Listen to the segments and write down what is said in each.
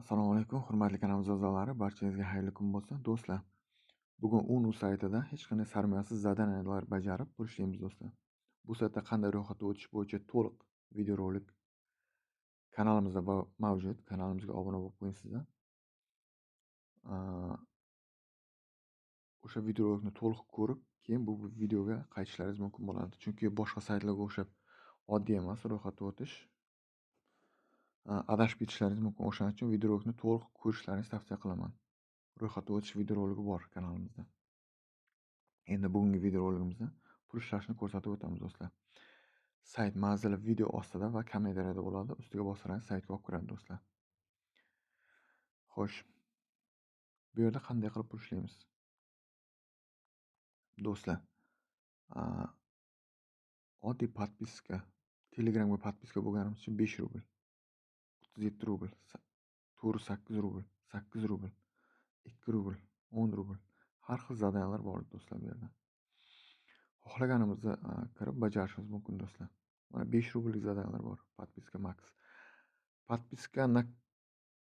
Assalomu alaykum, hurmatli kanalimiz a'zolari, barchangizga xayrli kun bo'lsin. Do'stlar, bugun UNU saytida hech qanday sarmoyasiz zadaniyalar bajarib ko'rishamiz do'stlar. Bu saytda qanday ro'yxatdan o'tish bo'yicha to'liq videorolik kanalimizda mavjud. Kanalimizga obuna bo'lib qo'yingsizlar. O'sha videorolikni to'liq ko'rib, keyin bu videoga qaytishlaringiz mumkin bo'ladi. Chunki boshqa saytlarga o'xshab oddiy emas ro'yxatdan o'tish. Adashib ketishlaringiz mumkin. O'shaning uchun videorolikni to'liq ko'rishlaringizni tavsiya qilaman. Ro'yxatdan o'tish videoroligi bor kanalimizda. Endi bugungi videoroligimizda pul ishlashni ko'rsatib o'tamiz do'stlar. Sayt manzili video ostida va kommentariyada bo'ladi. Ustiga bossangiz saytga olib kiradi do'stlar. Xo'sh. Bu yerda qanday qilib pul ishlaymiz? Do'stlar, oddiy podpiska, Telegramga podpiska bo'lganimiz uchun 5 rubl, 37 rubl, 48 rubl, 8 rubl, 2 rubl, 10 rubl. Har xil zadaniyalar bor do'stlar bu yerda. Xohlaganimizni kirib bajarishimiz mumkin do'stlar. Mana 5 rubllik zadaniyalar bor. Podpiska Max. Podpiska na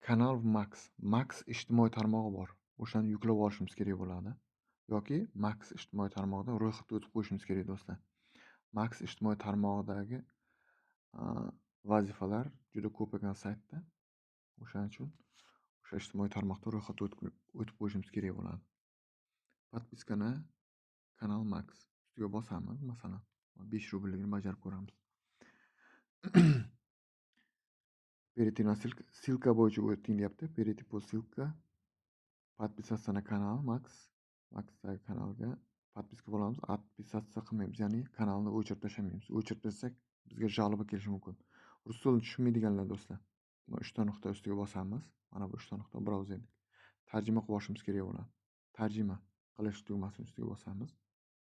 kanal Max. Max ijtimoiy tarmog'i bor. O'shani yuklab olishimiz kerak bo'ladi. Yoki Max ijtimoiy tarmog'idan ro'yxatdan o'tib qo'yishimiz kerak do'stlar. Max ijtimoiy tarmog'idagi vazifalar juda ko'p ekan saytda. O'shaning uchun o'sha ijtimoiy tarmoqda ro'yxatdan o'tib qo'yishimiz kerak bo'ladi. Podpiskani kanal Max ustiga bosamiz, masalan, 5 rublligini bajarib ko'ramiz. Перейти на ссылка bo'yicha o'ting deyapti. Перейти по ссылка. Подписаться на канал Max. Maxdagi kanalga podpiska bo'lamiz. Отписаться qilmaymiz, ya'ni kanalni o'chirib tashlamaymiz. O'chirib tashlasak bizga жалоба kelishi mumkin. Rus tilini tushunmaydiganlar do'stlar, mana 3 ta nuqta ustiga bosamiz. Mana bu 3 ta nuqta brauzer. Tarjima qilib olishimiz kerak bo'ladi. Tarjima qilish tugmasini ustiga bosamiz.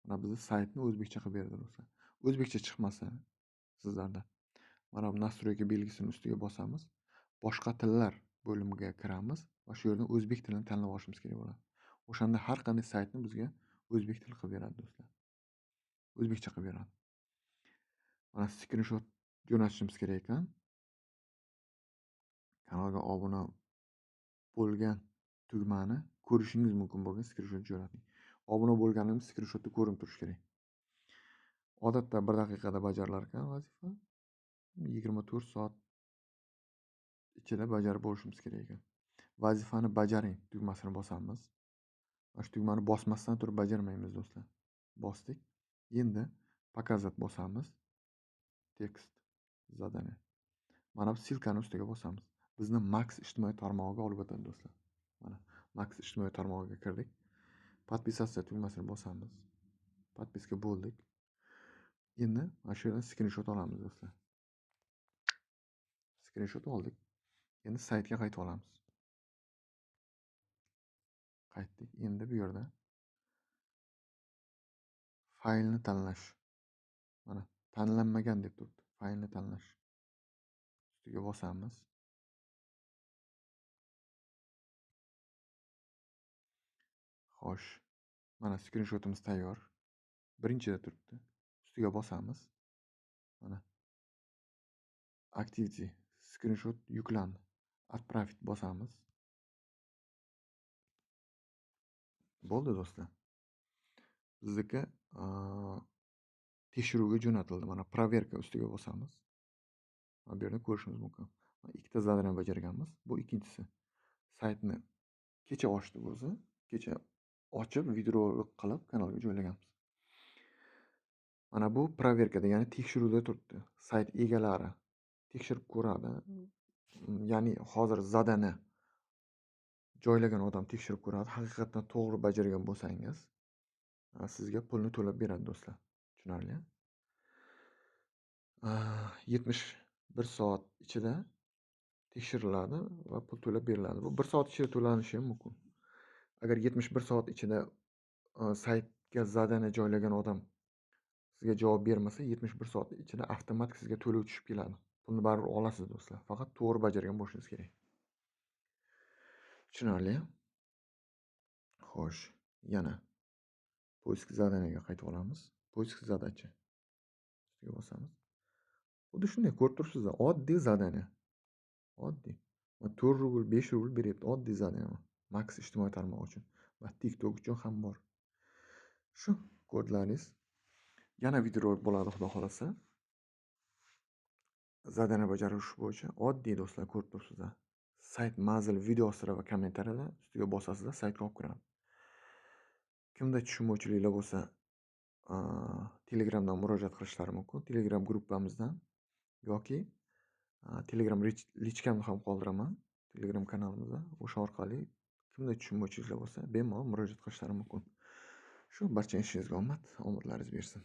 Mana bizni saytni o'zbekcha qilib berdi do'stlar. O'zbekcha chiqmasa sizlarda mana bu настройка belgisini ustiga bosamiz. Boshqa tillar bo'limiga kiramiz va shu yerdan o'zbek tilini tanlab olishimiz kerak bo'ladi. O'shanda har qanday saytni bizga o'zbek tili qilib beradi do'stlar. O'zbekcha qilib beradi. Mana skrinshot jo'natishimiz kerak ekan. Kanalga obuna bo'lgan tugmani ko'rishingiz mumkin bo'lgan skrinshot jo'nating. Obuna bo'lganingiz skrinshotda ko'rinib turishi kerak. Odatda 1 daqiqada bajarilar ekan vazifa. 24 soat ichida bajarib bo'lishimiz kerak ekan. Vazifani bajaring tugmasini bosamiz. Mana shu tugmani bosmasdan turib bajarmaymiz do'stlar. Bosdik. Endi показать bosamiz. Tekst zadaniya. Mana bu silkani ustiga bosamiz. Bizni Max ijtimoiy tarmog'iga olib o'tadi do'stlar. Mana Max ijtimoiy tarmog'iga kirdik. Подписаться tugmasini bosamiz. Podpiska bo'ldik. Endi mana shu yerdan skrinshot olamiz do'stlar. Skrinshot oldik. Endi saytga qaytib olamiz. Qaytdik. Endi bu yerda faylni tanlash. Mana tanlanmagan deb turibdi. Faylni tanlash. Ustiga bosamiz. Xo'sh. Mana skrinshotimiz tayyor. Birinchida turibdi. Ustiga bosamiz. Mana activity skrinshot yuklandi. Отправить bosamiz. Bo'ldi do'stlar. Bizniki tekshiruvga jo'natildi. Mana proverka ustiga bosamiz. Mana bu yerda ko'rishimiz mumkin. Mana ikkita zadaniya bajarganmiz. Bu ikkinchisi. Saytni kecha ochdik o'zi. Kecha ochib videorolik qilib kanalga joylaganmiz. Mana bu proverkada, ya'ni tekshiruvda turibdi. Sayt egalari tekshirib ko'radi. Ya'ni hozir zadani joylagan odam tekshirib ko'radi. Haqiqatan to'g'ri bajargan bo'lsangiz, sizga pulni to'lab beradi do'stlar. Tushunarli? 71 soat ichida tekshiriladi va pul to'lab beriladi. Bu 1 soat ichida to'lanishi ham mumkin. Agar 71 soat ichida saytga zadaniya joylagan odam sizga javob bermasa, 71 soat ichida avtomatik sizga to'lov tushib keladi. Pulni baribir olasiz do'stlar. Faqat to'g'ri bajargan bo'lishingiz kerak. Tushunarli? Xo'sh, yana poisk zadaniyaga qaytib olamiz. Poisk zadacha. Ustiga bosamiz. Xuddi shunday ko'rib turibsizlar, oddiy zadaniya. Oddiy. va 4 rubl, 5 rubl beryapti. Oddiy zadani. Max ijtimoiy tarmoq uchun va TikTok uchun ham bor. Shu kodlaringiz. Yana videorolik bo'ladi, xudo xolasa. Zadani bajarish bo'yicha oddiy do'stlar, ko'rib turibsizlar. Sayt manzil videolar va kommentariyalar ustiga bosasizlar, saytga olib kiradi. Kimda tushunmovchiliklar bo'lsa, Telegramdan murojaat qilishlari mumkin. Telegram gruppamizdan yoki Telegram lichkamni ham qoldiraman. Telegram kanalimizda. O'sha orqali kimda tushunmovchiliklar bo'lsa, bemalol murojaat qilishlari mumkin. Shu barcha ishingizga omad, omadlaringiz bersin.